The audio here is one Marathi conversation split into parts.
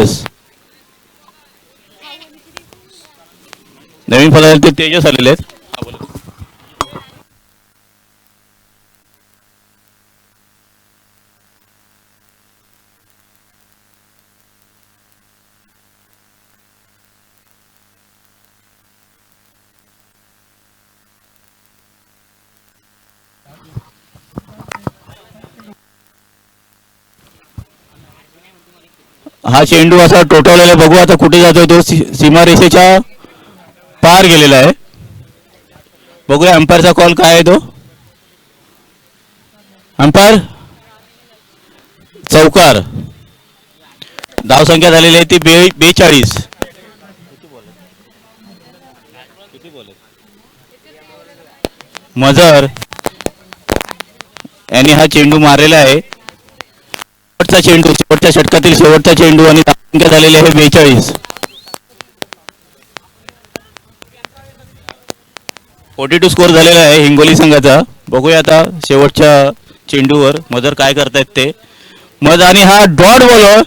तेजस. नवीन फलंदाज तेजस आलेले आहेत. हा चेंडू असा टोटवलेला बघू आता कुठे जातोय तो. सीमारेषेच्या पार गेलेला आहे. बघूया अंपायरचा कॉल काय आहे तो. अंपायर चौकार. धावसंख्या झालेली आहे ती 42. मजर यांनी हा चेंडू मारलेला आहे. शेवटचा चेंडू, शेवटच्या षटकातील शेवटचा चेंडू आणि धावसंख्या झालेली आहे 42. 42 स्कोर झालेला आहे हिंगोली संघाचा. बघूया आता शेवटच्या चेंडूवर मजर काय करतायत ते. मज आणि हा डॉट बॉल.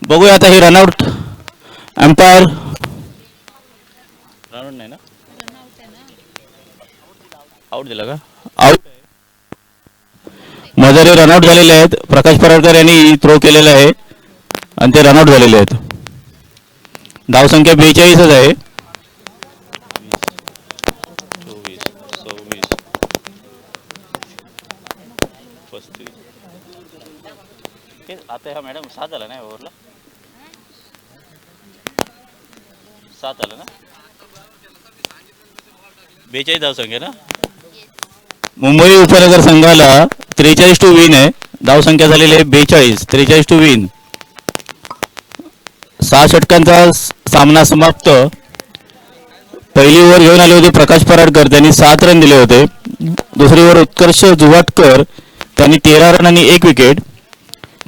बघूया आता हे रनआउट. अंपायर रनआउट नाही ना, आउट दिला का. आउट. मजर हे रनआउट झालेले आहेत. प्रकाश पराडकर यांनी थ्रो केलेला आहे आणि ते रनआउट झालेले आहेत. धावसंख्या 42च आहे. आता हा मॅडम 7 आला नाही ओव्हरला. 7 आला ना. 42 धावसंख्या ना. मुंबई उपनगर संघाला 43 टू विन आहे. धावसंख्या झालेली आहे 42. 43 टू विन. 6 षटकांचा सामना समाप्त. पहिली ओव्हर घेऊन आले होते प्रकाश पराडकर, त्यांनी 7 रन दिले होते. दुसरी ओव्हर उत्कर्ष जुवाटकर, त्यांनी 13 रन आणि 1 विकेट.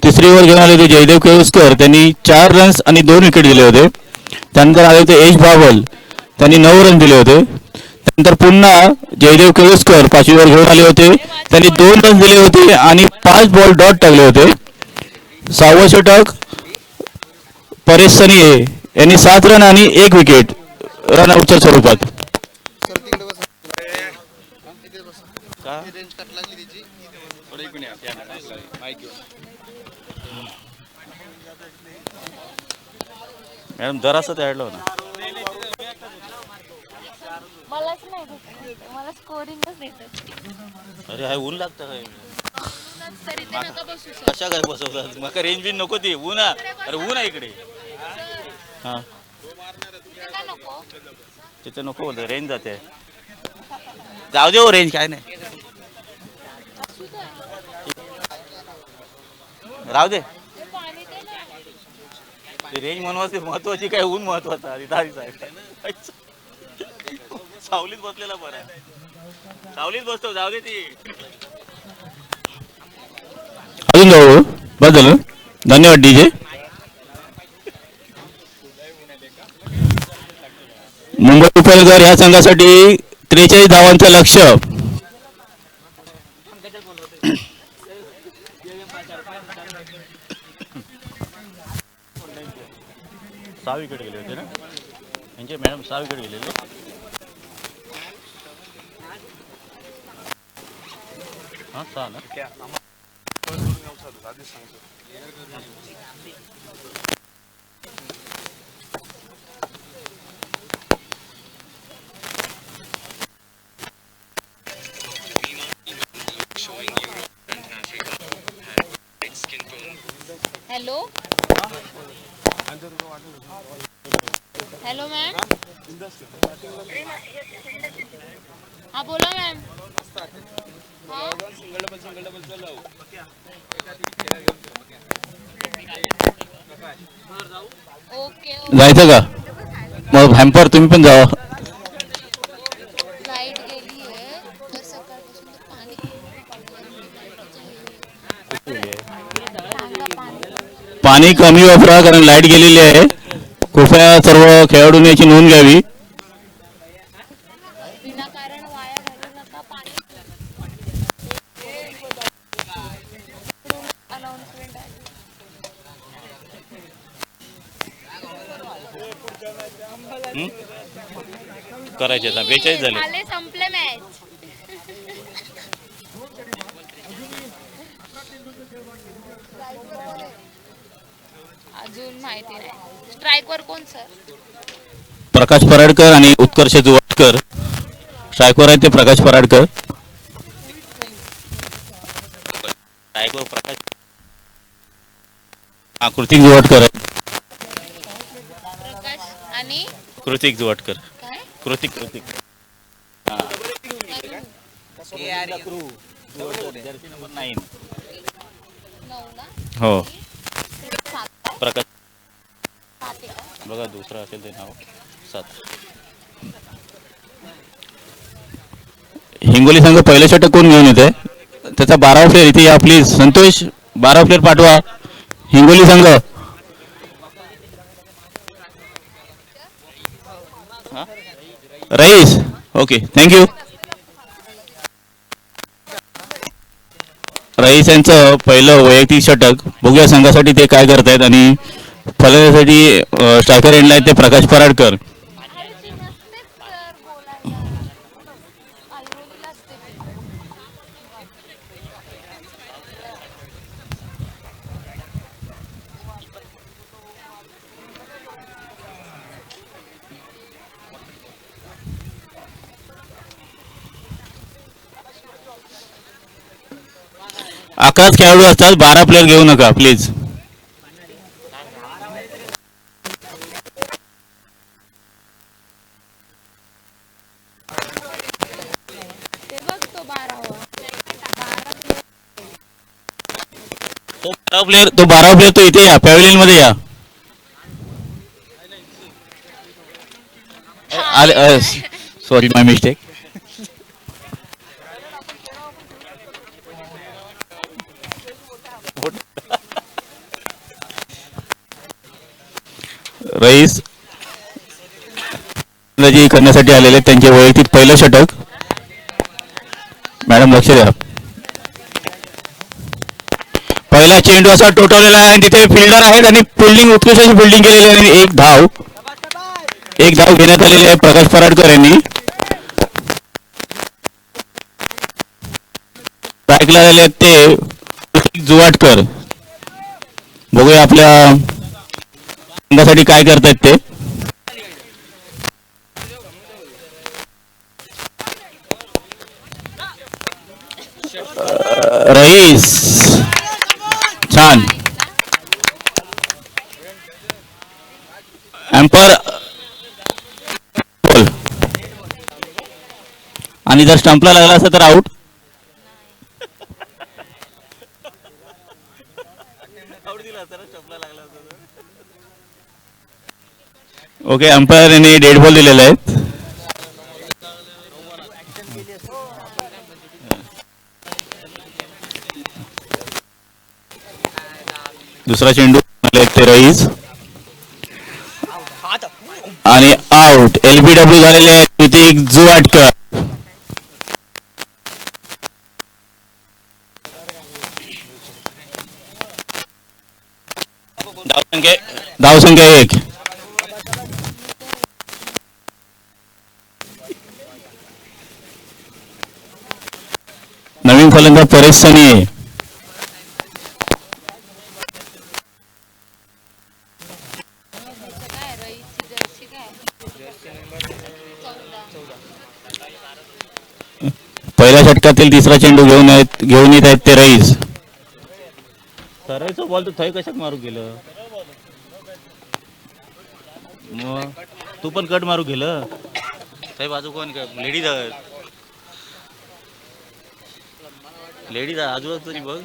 तिसरी ओव्हर घेऊन आले होते जयदेव केळुसकर, त्यांनी 4 रन्स आणि 2 विकेट दिले होते. त्यानंतर आले होते यश बावल, त्यांनी 9 रन दिले होते. त्यानंतर पुन्हा जयदेव केळुसकर 5वी ओव्हर घेऊन आले होते, त्यांनी 2 रन दिले होते आणि 5 बॉल डॉट टाकले होते. 6वं षटक परेश सनिये यांनी 7 रन आणि 1 विकेट रनआउटच्या स्वरूपात. मॅडम जरासं ते ॲडलं ना. मला स्कोरिंगच देतात. अरे हाय ऊन लागतं काय. कशा काय बसवतात मग रेंज बिन नको ती ऊन. अरे ऊन आहे इकडे. हां तिथे नको बोलतो रेंज जाते. जाऊ दे हो रेंज काय नाही. राहू दे. रेंज महत्वाची काय ऊन महत्वाचा. सावलीत बसलेला बरं. सावलीत बसतो जाऊ दे ती. अजून जाऊ बदल. धन्यवाद डीजे. मुंबई उपनगर ह्या संघासाठी 43 धावांचं लक्ष्य. सहा विकेट गेले होते ना यांचे मॅडम. 6 विकेट गेलेले. हां 6 ना. Hello hello ma'am. हाँ बोला मैम. जायचं का मग हॅम्पर तुम्ही पण जावा. लाईट गेली आहे तर सकाळपासून पाणी पाणी कमी वापरा कारण लाईट गेलेली आहे. कृपया सर्व खेळाडूंनी याची नोंद घ्यावी. विनाकारण वाया घालू नका पाणी. अनाउन्समेंट आहे. करायचे आता 42 झाले. झाले संपले मॅच. अजून माहिती नाही. स्ट्राईकवर कोण सर? प्रकाश पराडकर आणि उत्कर्ष जुवाटकर. स्ट्रायकवर आहे ते प्रकाश पराडकर. स्ट्रायकवर प्रकाश कृतिक जुवाटकर आहे. प्रकाश आणि कृतिक जुवाटकर. काय? कृतिक जर्सी नंबर 9. 9 ना? हो 7 प्रकाश. आहे का? बघा दुसरं असेल ते नाव 7. हिंगोली संघ पहिल्या षटक कोण घेऊन येते? त्याचा 12वा प्लेअर इथे या प्लीज. संतोष 12वा प्लेअर पाठवा. हिंगोली संघ. रईस. Okay thank you. रईस यांचं पहिलं वैयक्तिक षटक. बघूया संघासाठी ते काय करतायत. आणि फलंदाजीसाठी स्ट्रायकर एंडला आहेत ते प्रकाश पराडकर. आयुर्वेदी नसतेच सर बोलायला. आयुर्वेदीला असते ते. अकराच खेळाडू असतात. 12 प्लेअर घेऊ नका प्लीज. ते बघ तो 12वा. 12 प्लेअर तो इथे या पॅव्हलियन मध्ये या. सॉरी माय मिस्टेक. रईस फलंदाजी करण्यासाठी आलेले त्यांचे वैयक्तिक पहिलं षटक. मॅडम लक्ष द्या. पहिला चेंडू असा टोटवलेला आहे आणि तिथे फिल्डर आहेत आणि फिल्डिंग उत्कृष्ट फिल्डिंग केलेली आहे. आणि एक धाव घेण्यात आलेली आहे प्रकाश पराडकर यांनी. स्ट्राईकला आलेले आहेत ते कृतिक जुवाटकर. बघूया आपल्या संघासाठी काय करतायत ते. रईस छान. Emperor ball. आणि जर स्टंपला लागला असता तर आउट. ओके अंपायर यांनी डेड बॉल दिलेला आहे. दुसरा चेंडू ते रईस आणि आउट. एलबीडब्ल्यू झालेले आहेत कृतिक जुवाटकर. धावसंख्या 1. नवीन फलंदाज परेश सनी. काय रईची जर्सी काय? 14. पहिल्या षटकातील तिसरा चेंडू घेऊन येत आहेत ते रईस. सरायचं बॉल तू थय कशात मारू गेलं. मग तू पण कट मारू गेलं. साहेब बाजू कोण लेडीज आजूबाजू तरी बघ.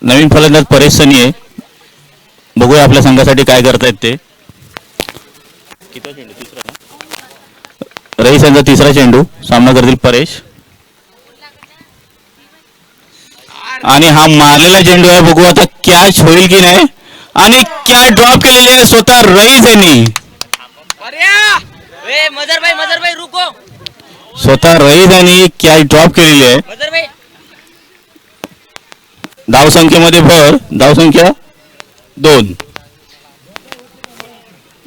नवीन फलंदाज परेश सनी आहे. बघूया आपल्या संघासाठी काय करतायत ते. रईस यांचा तिसरा चेंडू. सामना करतील परेश. आणि हा मारलेला चेंडू आहे. बघू आता कॅच होईल की नाही. आणि कॅच ड्रॉप केलेली आहे स्वतः रईस यांनी. मजर भाई रुको. स्वतः रईस यांनी कॅच ड्रॉप केलेली आहे. मजर भाई धावसंख्येमध्ये भर, धावसंख्या 2.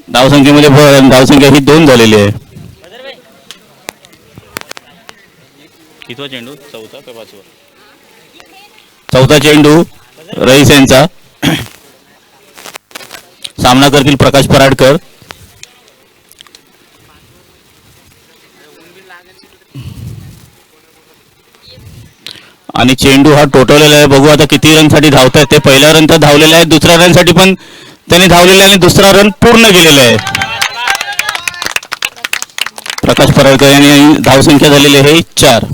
धावसंख्येमध्ये भर आणि धावसंख्या ही 2 झालेली आहे. कितवा चेंडू? चौथा का पाचवा? चौथा चेंडू रईस यांचा. सामना करतील प्रकाश पराडकर. आणि चेंडू हा टोटवलेला आहे. बघू आता किती रन साठी धावतात ते. पहिला रन तर धावलेला आहे, दुसऱ्या रन साठी पण त्यांनी धावलेला आहे आणि दुसरा रन पूर्ण केलेला आहे. प्रकाश पराडकर यांनी धावसंख्या झालेली आहे 4.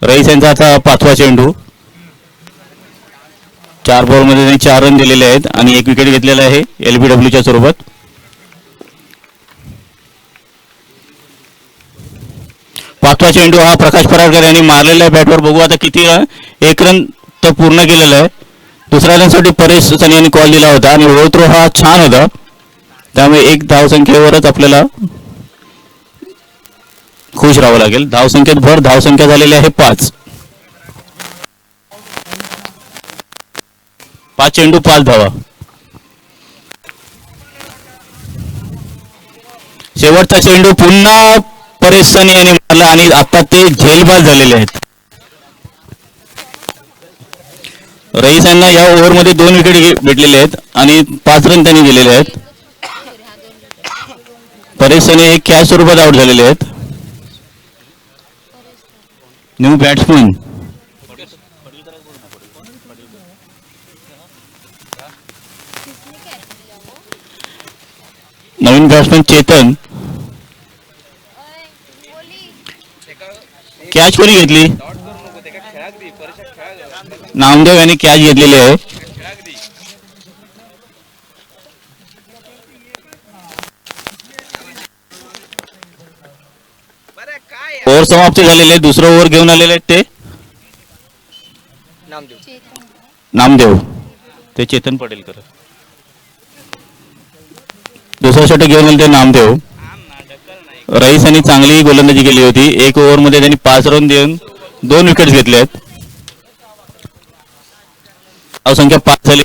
रईस यांचा आता पाचवा चेंडू. 4 बॉलमध्ये त्यांनी 4 रन दिलेले आहेत आणि 1 विकेट घेतलेला आहे LBWच्या स्वरूपात. पाचवा चेंडू हा प्रकाश पराडकर यांनी मारलेला आहे बॅटवर. बघू आता किती रन. 1 रन तर पूर्ण केलेला आहे. दुसऱ्या रनसाठी परेश सनी यांनी कॉल दिला होता आणि ओव्हर थ्रो हा छान होता, त्यामुळे 1 धावसंख्येवरच आपल्याला खुश राहावं लागेल. धावसंख्येत भर, धावसंख्या झालेली आहे 5. 5 चेंडू 5 धावा. शेवटचा चेंडू पुन्हा परेश सनी यांनी मारला आणि आता ते झेलबाज झालेले आहेत. रईस यांना या ओव्हरमध्ये 2 विकेट भेटलेले आहेत आणि 5 रन त्यांनी दिलेले आहेत. परेश सनी हे कॅच स्वरूपात आउट झालेले आहेत. न्यू बॅट्समन नवीन बॅट्समन चेतन. कॅच कोणी घेतली? नामदेव यांनी कॅच घेतलेली आहे. ओव्हर समाप्ती झालेली आहे. दुसरं ओव्हर घेऊन आलेले आहेत ते नामदेव. ते चेतन पटेलकर. दुसरा षटक घेऊन आले ते नामदेव. रईस यांनी चांगली गोलंदाजी केली होती. 1 ओव्हरमध्ये त्यांनी 5 रन देऊन 2 विकेट्स घेतले आहेत. धावसंख्या 5 झाली.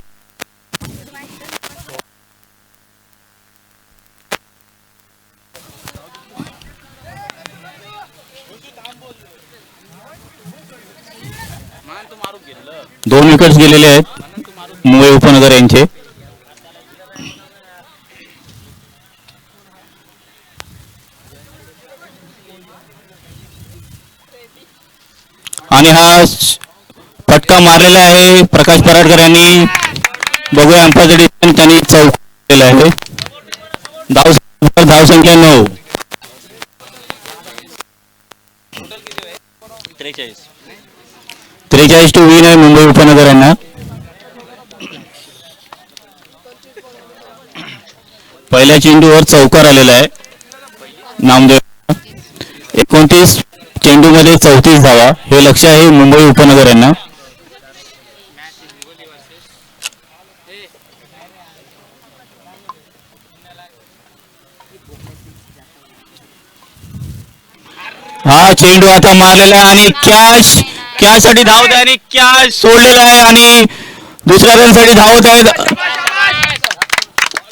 दोन विकेट्स गेलेले आहेत मुंबई उपनगर यांचे. आणि हा फटका मारलेला आहे प्रकाश पराडकर यांनी. बघूया अंपायरचं डिसिजन. त्यांनी चौक केलेला आहे. धावसंख्या 9. 43 टू विन आहे मुंबई उपनगर यांना. पहिल्या चेंडूवर चौकार आलेला आहे नामदेव. 29 चेंडूमध्ये 34 धावा. हे लक्ष आहे मुंबई उपनगर यांना. हा चेंडू आता मारलेला आहे आणि कॅच साठी धावत आहे आणि कॅच सोडलेला आहे आणि दुसऱ्या रन साठी धावत आहेत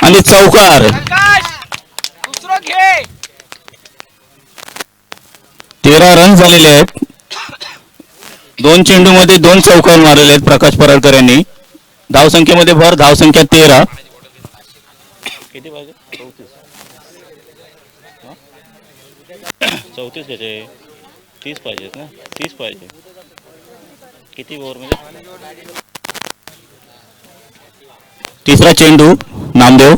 आणि चौकार. 13 रन झालेले आहेत. 2 चेंडूमध्ये 2 चौकार मारलेले आहेत प्रकाश पराडकर यांनी. धावसंख्येमध्ये भर, धावसंख्या 13. किती पाहिजे? 34 कसे? 30 पाहिजेत ना? 30 पाहिजे. किती ओव्हर मध्ये? तिसरा चेंडू नामदेव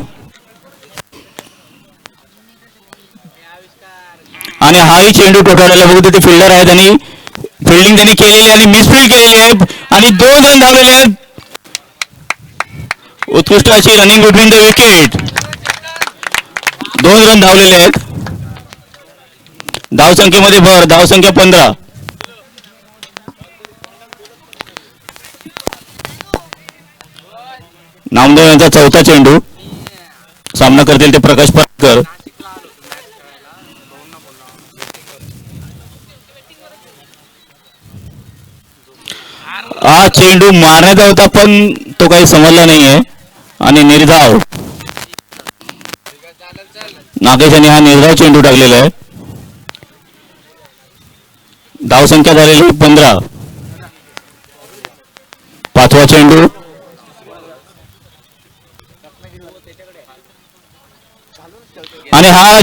आणि हाही चेंडू टोकावलेला. बघू तिथे फिल्डर आहेत आणि फिल्डिंग त्यांनी केलेली आणि मिसफील्ड केलेली आहे आणि 2 रन धावलेले आहेत. उत्कृष्ट अशी running between the wicket. 2 run धावलेले आहेत. धावसंख्येमध्ये भर, धावसंख्या 15. नामदेव यांचा चौथा चेंडू. सामना करतील ते प्रकाश पराडकर. हा चेंडू मारण्याचा होता पण तो काही समजला नाहीये आणि निर्धाव. नागेश यांनी हा निर्धाव चेंडू टाकलेला आहे. धावसंख्या झालेली 15. पाचवा चेंडू आणि हा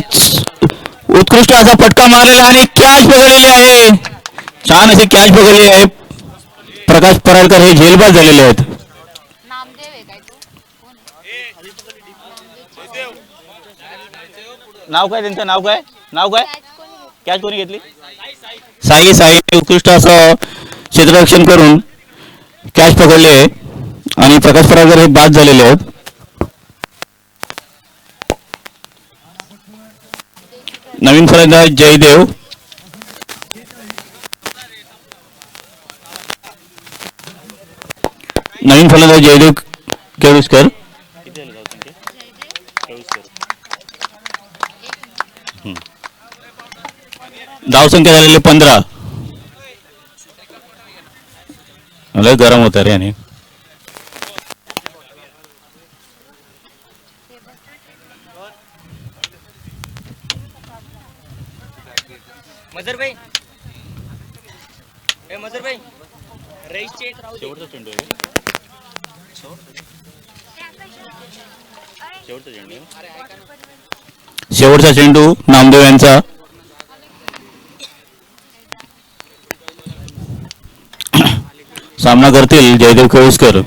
उत्कृष्ट असा फटका मारलेला आणि कॅच पकडलेली आहे. छान अशी कॅच पकडलेली आहे. प्रकाश पराडकर हे झेलबाज झालेले आहेत. नामदेव आहे काय तो कोण आहे? नाव काय त्यांचं नाव काय कॅच कोणी घेतलं? कॅच कोणी घेतली? साई उत्कृष्ट असं क्षेत्ररक्षण करून कॅच पकडले आणि प्रकाश पराडकर हे बाद झालेले आहेत. नवीन फलंदाज जयदेव. नवीन फलंदाज जयदेव केळुसकर. धावसंख्या झालेली 15. लय गरम होत रे. आणि मजर भाई रईसचे एक राहू दे. शेवटचा चेंडू शेवटचा चेंडू नामदेव यांचा. सामना करतील जयदेव केळुसकर.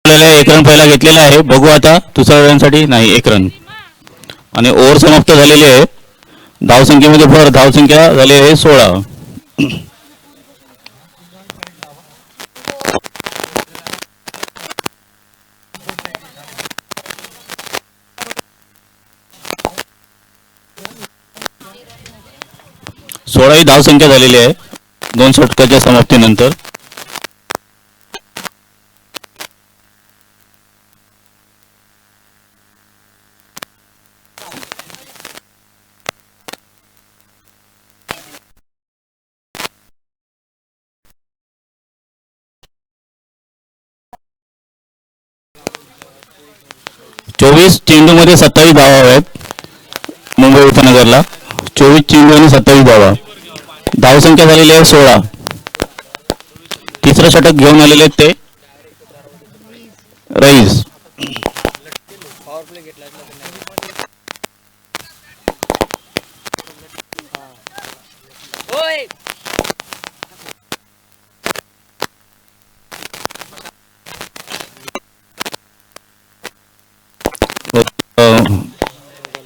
एक रन पहिला घेतलेला आहे. बघू आता दुसऱ्या रनसाठी नाही. 1 रन आणि ओव्हर समाप्त झालेली आहे. धावसंख्येमध्ये भर. धावसंख्या झाली आहे 16. ही धावसंख्या झालेली आहे 2 षटकाच्या समाप्तीनंतर. चोवीस चेंडूमध्ये 27 धावा आहेत मुंबई उपनगरला. 24 चेंडू आणि 27 धावा. धावसंख्या झालेली आहे 16. तिसरं षटक घेऊन आलेले आहेत ते रईस. पॉवर प्ले घेतला होय.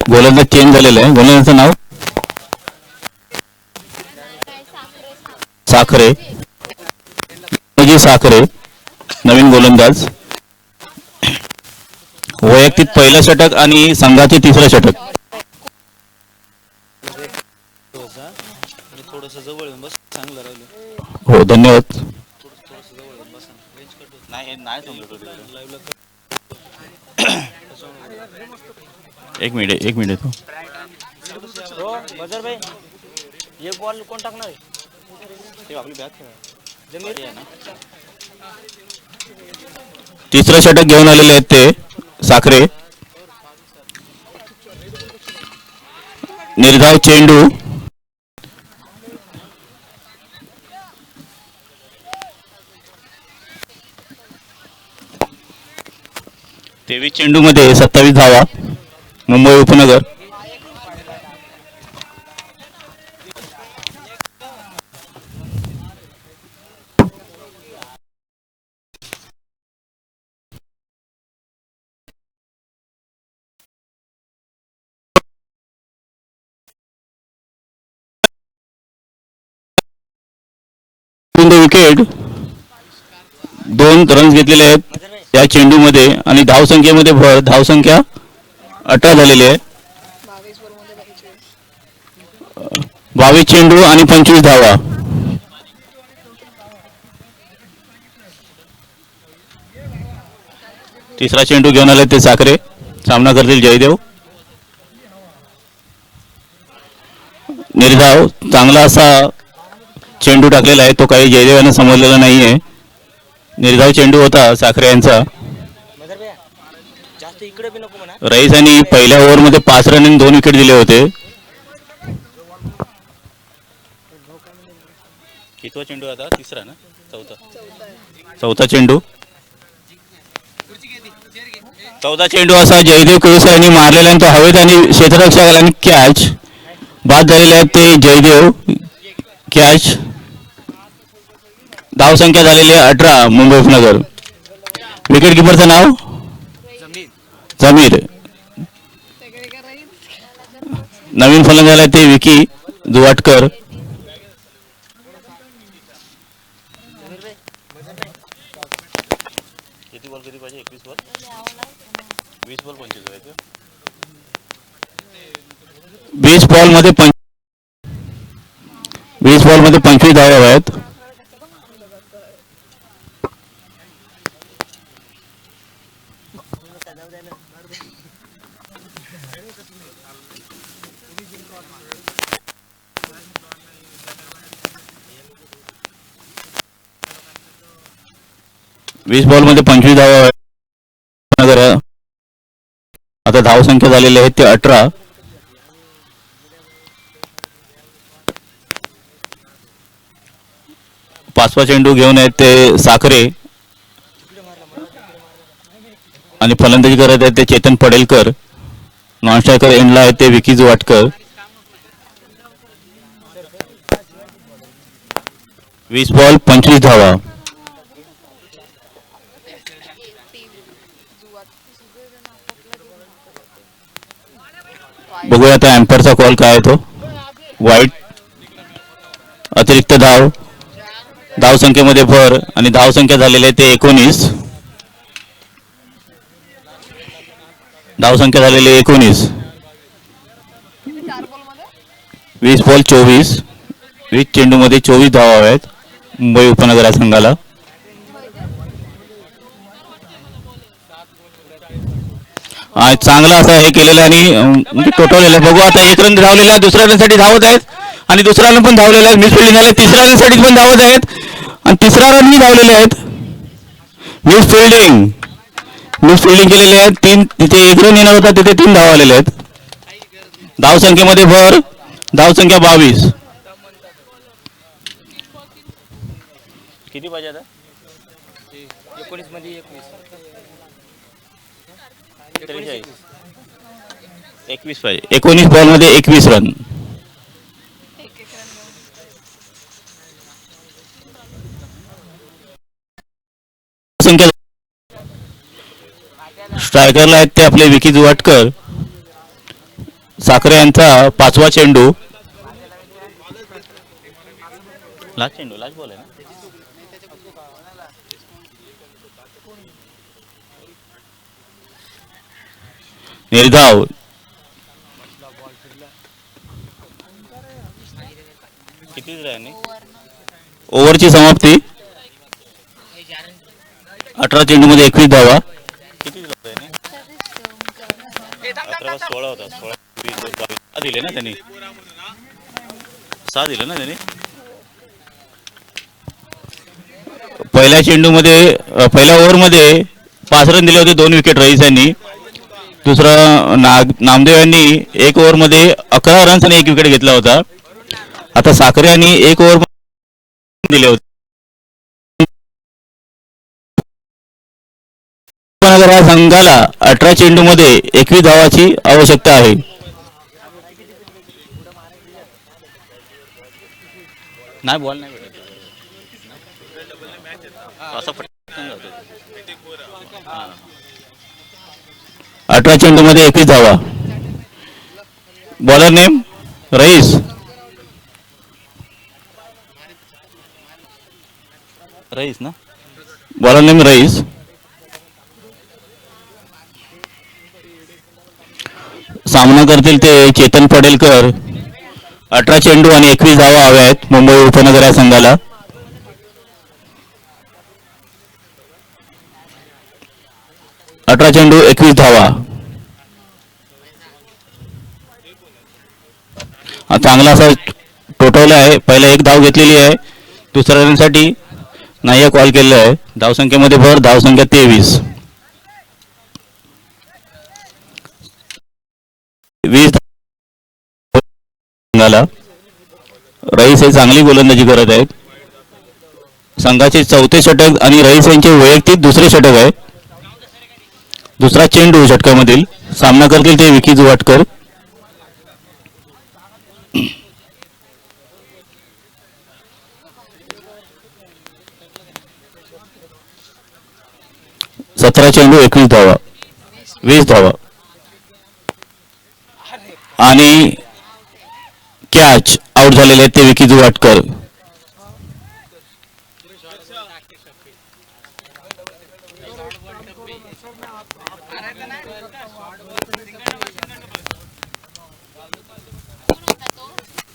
गोलंदाज चेंज झालेलं आहे. गोलंदाजाचं नाव साखरे. साखरे नवीन गोलंदाज. वैयक्तिक पहिलं षटक आणि संघाचे तिसरं षटक. थोडस जवळ येऊन बस. चांगलं राहिलं. हो धन्यवाद. थोडस जवळ येऊन बस. नाही एक मिनिट हो मजर भाई एक बॉल कोण टाकणार आहे? ते आपली बॅग जमीन आहे ना. तिसरं षटक घेऊन आलेले आहेत ते साखरे. निर्धाव चेंडू. तेवीस चेंडू मध्ये 27 धावा मुंबई उपनगर. विकेट 2 रन्स घेतलेले आहेत या चेंडूमध्ये आणि धावसंख्येमध्ये भर. धावसंख्या 18 झालेली आहे. 22 चेंडू आणि 25 धावा. तिसरा चेंडू घेऊन आले ते साखरे. सामना करतील जयदेव. निर्धाव चांगला असा चेंडू टाकलेला आहे, तो काही जयदेव यांना समजलेला नाहीये. निर्धाव चेंडू होता साखरे यांचा. मजर भैया जास्त इकडे बी नको म्हणा. रईस यांनी पहिल्या ओव्हरमध्ये 5 रन आणि 2 विकेट दिले होते. कितवा चेंडू आता? तिसरा ना? चौथा चेंडू. चौथा चेंडू असा जयदेव केळुसकर यांनी मारलेला आहे, तो हवेत आणि क्षेत्ररक्षकाला आणि कॅच बाद झालेले आहेत ते जयदेव. कॅच. धावसंख्या झालेली आहे 18 मुंबई उपनगर. विकेट किपरचं नाव जमीर. नवीन फलंदाज आहे ते विकी दुवाटकर. किती बॉल किती पाहिजे? 21 बॉल 20 बॉल 25 व्हायचं. 20 बॉलमध्ये 25 धावा आहेत. वीस बॉल मध्ये 25 धावा आहेत. आता धावसंख्या झालेली आहे ते 18. पाचवा चेंडू घेऊन आहेत ते साखरे आणि फलंदाजी करत आहेत ते चेतन पडेलकर. नॉन स्ट्रायकर एंडला आहेत ते विकी जुवाटकर. 20 बॉल 25 धावा. बघूया आता एम्पायरचा कॉल काय आहे तो. वाईट. अतिरिक्त धाव. धावसंख्येमध्ये भर आणि धावसंख्या झालेली आहे ते 19. धावसंख्या झालेली आहे 19. 20 बॉल 24. 20 चेंडूमध्ये 24 धावा आहेत मुंबई उपनगरा संघाला. चांगला असा हे केलेलं आणि म्हणजे टोटवलेलं आहे. बघू आता 1 रन धावलेला आहे. दुसऱ्या रनसाठी धावत आहेत आणि दुसरा रन पण धावलेला आहे. मिस फिल्डिंग झाले. तिसऱ्या रनसाठी पण धावत आहेत आणि तिसरा रनही धावलेले आहेत. मिस फिल्डिंग केलेली आहे. 3 तिथे 1 रन येणार होता, तिथे 3 धावा आलेले आहेत. धावसंख्येमध्ये भर. धावसंख्या 22. किती पाहिजे आता? 19 मध्ये 21. 21 पाहिजे. 19 बॉल मध्ये 21 रन. स्ट्रायकरला आहेत ते आपले विकी जुवाटकर. साखरे यांचा 5वा चेंडू. लास्ट बॉल आहे ना. निर्धाव. किती ओव्हरची समाप्ती. 18 चेंडूमध्ये 21 धावा. किती 16 होता. 16 दिले ना त्यांनी. 6 दिले ना त्यांनी. पहिल्या चेंडूमध्ये पहिल्या ओव्हरमध्ये 5 रन दिले होते. 2 विकेट रईस यांनी. दुसरा नामदेव यांनी 1 ओव्हरमध्ये 11 रन्स आणि 1 विकेट घेतला होता. आता साखरे यांनी 1 ओव्हर दिले होते. या संघाला 18 चेंडूमध्ये 21 धावाची आवश्यकता आहे. नाही बॉल नाही भेटत. 18 चेंडूमध्ये 21 धावा. बॉलर नेम रईस. ना बॉलर नेम रईस. सामना करतील ते चेतन पडेलकर. 18 चेंडू आणि 21 धावा हव्या आहेत मुंबई उपनगर या संघाला. चेंडू 21 धावा. चांगला असा सोडवलं आहे. पहिला एक धाव घेतलेली आहे. दुसऱ्या रनसाठी नाही कॉल केलेला आहे. धावसंख्येमध्ये भर, धावसंख्या 23. 20 संघाला. रईस हे चांगली गोलंदाजी करत आहेत. संघाचे 4थे षटक आणि रईस यांचे वैयक्तिक दुसरे षटक आहे. दुसरा चेंडू षटकामधील सामना करतील ते विकी जुवाटकर. सतरा चेंडू 21 धावा, 20 धावा आणि कॅच आउट झालेले आहेत ते विकी जुवाटकर.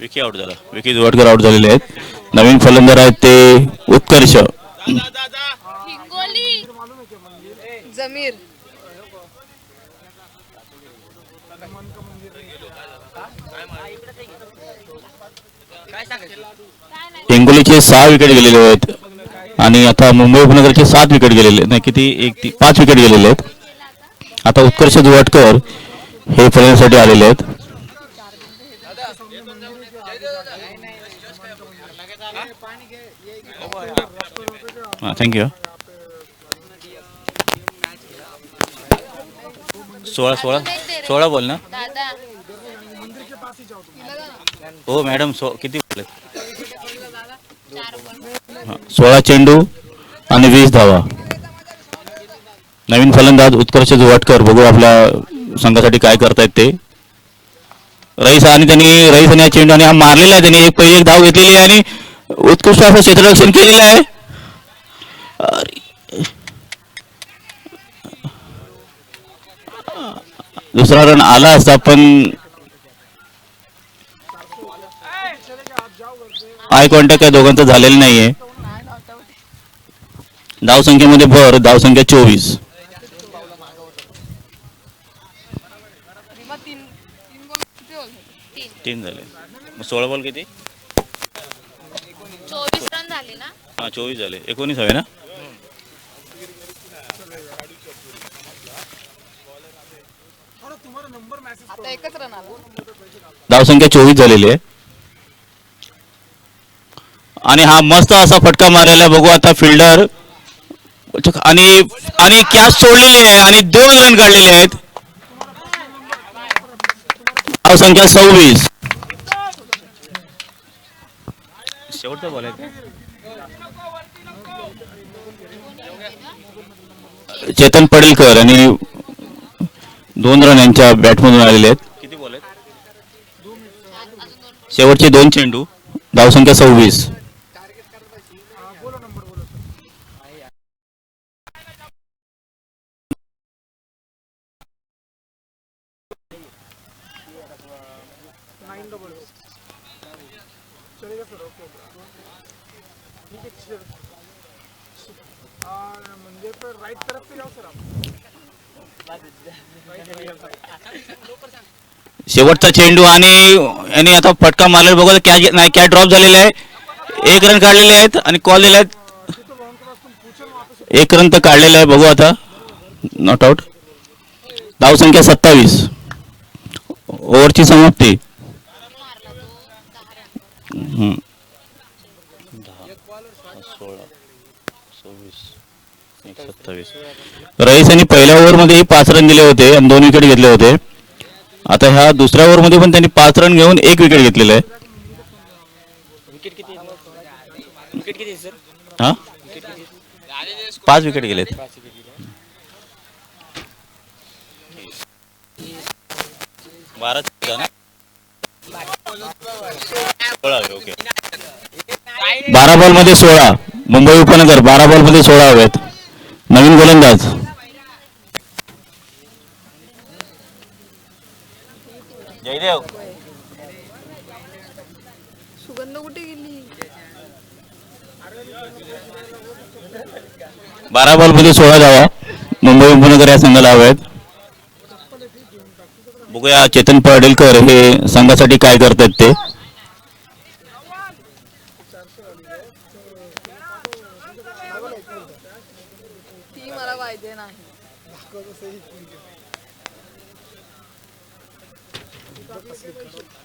विकी आउट झाला. विकी जुवाटकर आउट झालेले आहेत. नवीन फलंदाज आहेत ते उत्कर्ष. हिंगोली जमीर हिंगोलीचे 6 विकेट गेलेले आहेत आणि आता मुंबई उपनगरचे 7 विकेट गेलेले नाही किती 5 विकेट गेलेले आहेत. आता उत्कर्ष जुवाटकर हे फलंदाजीसाठी आलेले आहेत. थँक्यू. 16 बोल ना. दादा हो मॅडम किती बोलले. 4 बॉल 16 चेंडू आणि 20 धावा. नवीन फलंदाज उत्कर्ष जुवाटकर. बघू आपल्या संघासाठी काय करतायत ते. रईस आणि हा चेंडू आणि हा मारलेला आहे त्यांनी. पहिली एक धाव घेतलेली आहे आणि उत्कृष्ट असं क्षेत्ररक्षण केलेलं आहे. दुसरा रन आला असता पण आय कॉन्टॅक्ट या दोघांचं झालेलं नाहीये. धावसंख्येमध्ये भर, धावसंख्या 24. तीन झाले. 16 बॉल किती. 24 रन झाले ना. 24 झाले. 19 हवे ना. आता एकच रन आला. धावसंख्या 24 झालेली आहे आणि हा मस्त असा फटका मारायला. बघू आता फिल्डर आणि कॅच सोडलेली आहे आणि 2 रन काढलेले आहेत. धावसंख्या 26. शेवटचा बॉल आहे. चेतन पडेलकर आणि 2 रन यांच्या बॅटमधून आलेले आहेत. किती बॉल आहेत. शेवटचे 2 चेंडू. धावसंख्या 26. शेवटचा चेंडू आणि आता फटका मारलेला. बघा कॅच नाही, कॅच ड्रॉप झालेला आहे. 1 रन काढलेले आहेत आणि कॉल दिले आहेत. 1 रन तर काढलेला आहे. बघू आता नॉट आउट. धावसंख्या 27. ओव्हरची समाप्ती. 27. रईस यांनी पहिल्या ओव्हरमध्ये 5 रन दिले होते आणि 2 विकेट घेतले होते. आता ह्या दुसऱ्या ओव्हरमध्ये पण त्यांनी 5 रन घेऊन 1 विकेट घेतलेलं आहे. हा 5 विकेट गेलेत. ओके. 12 बॉलमध्ये 16. मुंबई उपनगर 12 बॉलमध्ये 16 हवेत. नवीन गोलंदाज जयदेव. सुगंध कुठे गेली. 12 बॉलमध्ये 16 धावा मुंबई उपनगर या संघाला हवेत. बघूया चेतन पडेलकर हे संघासाठी काय करतात ते.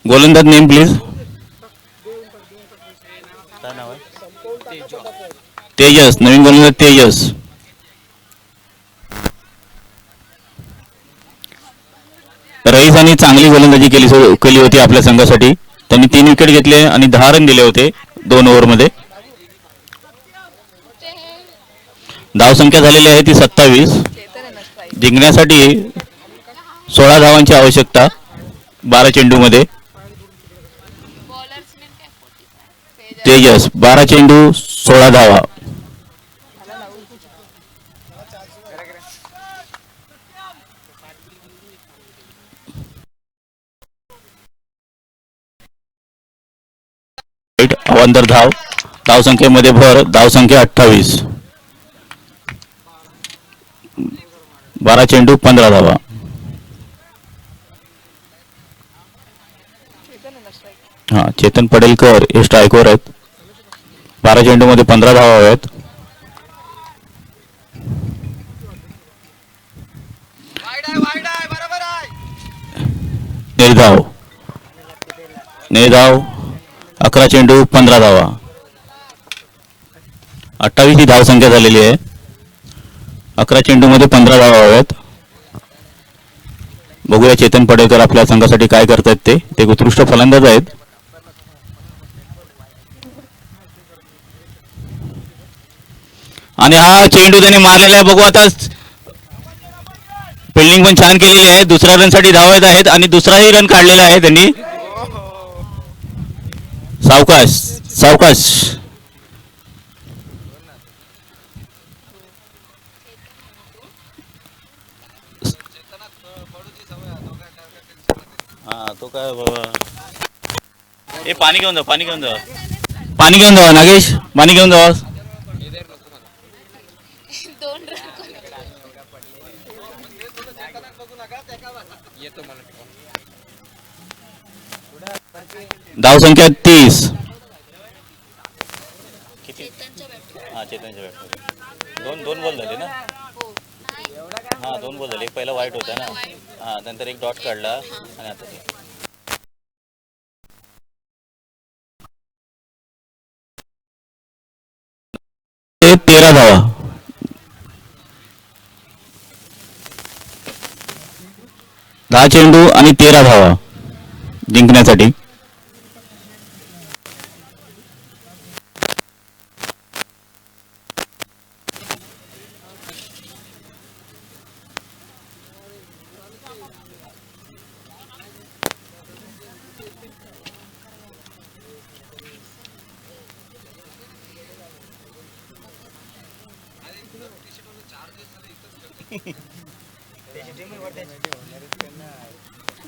गोलंदाज नेम प्लीज. काय नाव आहे? तेजस. नवीन गोलंदाज तेजस. रईसांनी चांगली गोलंदाजी केली होती आपल्या संघासाठी. त्यांनी 3 विकेट घेतले आणि 10 रन दिले होते 2 ओव्हरमध्ये. धावसंख्या झालेली आहे ती 27. जिंकण्यासाठी 16 धावांची आवश्यकता 12 चेंडूमध्ये. बॉलर्स नेम काय? तेजस 12 चेंडू 16 धावा. अवांतर धाव. धावसंख्येमध्ये भर. धावसंख्या 28. 12 चेंडू 15 धावा. हा, चेतन पडेलकर हे स्ट्रायकवर आहेत. 12 चेंडूमध्ये 15 धावा आहेत. निर्धाव. 11 चेंडू 15 धावा. 28 ही धावसंख्या झालेली आहे. 11 चेंडूमध्ये 15 धावा आहेत. बघूया चेतन पडेलकर आपल्या संघासाठी काय करतायत. ते उत्कृष्ट फलंदाज आहेत. आणि हा चेंडू त्याने मारलेला आहे. बघू आता. फिल्डिंग पण छान केलेली आहे. दुसऱ्या रनसाठी धावा येत आहेत आणि दुसराही रन काढलेला आहे त्यांनी. सावकाश सावकाश. हा, तो काय बाबा. हे पाणी घेऊन जा. पाणी घेऊन जा. पाणी घेऊन जा नागेश. पाणी घेऊन जा. 2 रन. धावसंख्या 30. किती? हा, चेतनच्या बॅटमध्ये दोन बॉल झाले ना. हा, 2 बॉल झाले. एक पहिला वाईट होता ना. हा, नंतर एक डॉट काढला आणि आता ते 13 धावा. 10 चेंडू आणि 13 धावा जिंकण्यासाठी.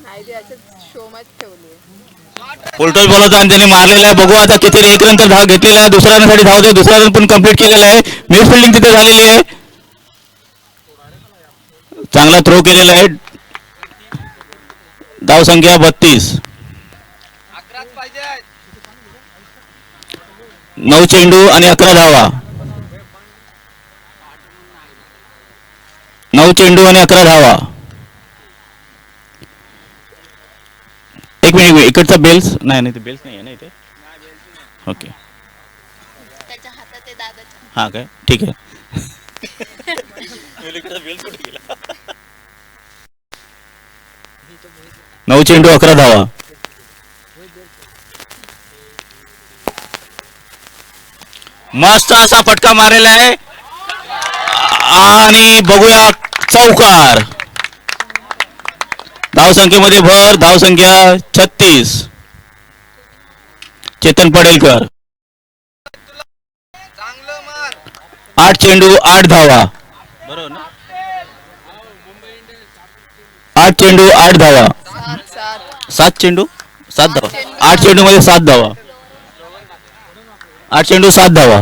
नाही ते याच्यात शो मॅच ठेवली. फुलटॉस बॉल होता आणि त्याने मारलेला आहे. बघू आता किती. 1 रन तर धाव घेतलेला आहे. दुसऱ्या रनसाठी धाव दे. दुसरा रन पण कंप्लीट केलेला आहे. मिस फिल्डिंग तिथे झालेली आहे. चांगला थ्रो केलेला आहे. धावसंख्या 32. 9 चेंडू आणि 11 धावा. 9 चेंडू आणि 11 धावा. एक मिनिट. इकडचा बेल्स नाही. ते बेल्स नाही आहे ना इथे. ओके. त्याच्या हातात आहे दादाच्या. हा काय. ठीक आहे. 9 चेंडू 11 धावा. मस्त असा फटका मारलेला आहे आणि बघूया चौकार. धावसंख्येमध्ये भर. धावसंख्या 36. चेतन पडेलकर. 8 चेंडू 8 धावा. बरोबर ना. 8 चेंडू 8 धावा. 7 चेंडू 7 धावा. 8 चेंडू मध्ये 7 धावा. 8 चेंडू 7 धावा.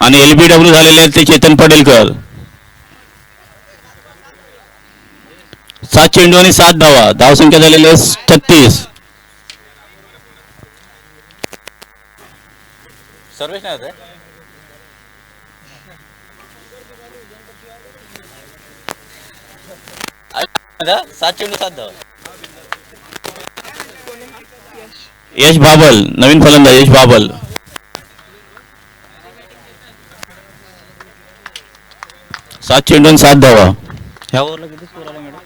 आणि LBW झालेले आहेत ते चेतन पडेलकर. 7 चेंडू आणि 7 धावा. धावसंख्या झालेली आहे 36. सर्वेश नाही होत आहे 7 चेंडू 7 धावा. यश बाबल नवीन फलंदाज यश बाबल. 7 चेंडू आणि 7 धावा. ह्या ओव्हरला किती स्कोर आला मॅडम?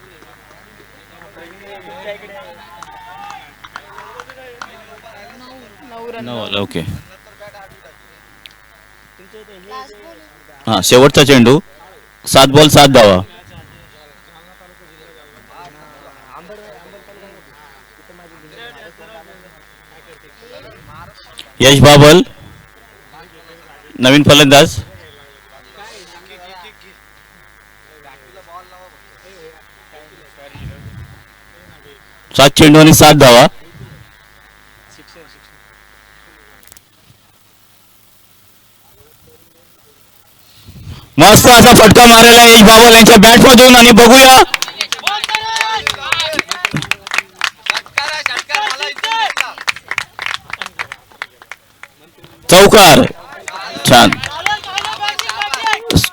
9 आला. ओके. हा शेवटचा चेंडू 7 बॉल 7 धावा. यश बाबल नवीन फलंदाज. सात चेंडू आणि 7 धावा. मस्त असा फटका मारलेला यश बाबल यांच्या बॅटमधून आणि बघूया चौकार. छान.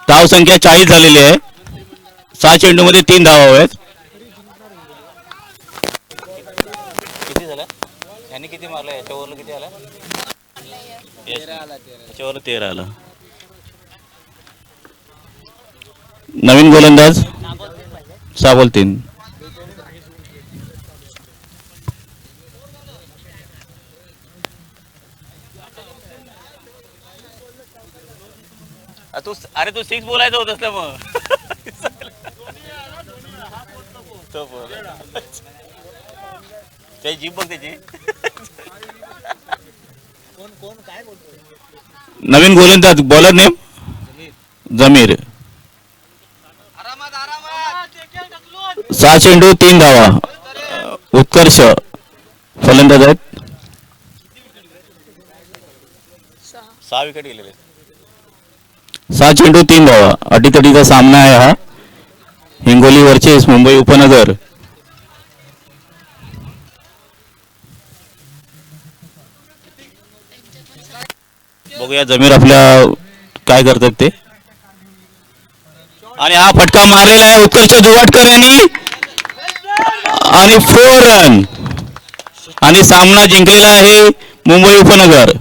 धाव संख्या 40 झालेली आहे. 6 चेंडू मध्ये 3 धावा आहेत. किती झालं यांनी किती मारलं याच्या ओव्हरला किती आला? याच्या ओव्हरला 13 आला. नवीन गोलंदाज 6 बॉल 3. अरे तू 6 बोलायचं होत असलं मग तो बोल त्याची जीभ बघ त्याची. नवीन गोलंदाज बॉलर नेम जमीर. 6 चेंडू 3 धावा. उत्कर्ष फलंदाज आहेत. 6 विकेट गेलेले. 6 चेंडू 3 धावा. अटीतटीचा सामना आहे हा. हिंगोली वर्सेस मुंबई उपनगर. बघूया जमीर आपल्या काय करतात ते. आणि हा फटका मारलेला आहे उत्कर्ष जुवाटकर यांनी आणि 4 रन आणि सामना जिंकलेला आहे मुंबई उपनगर.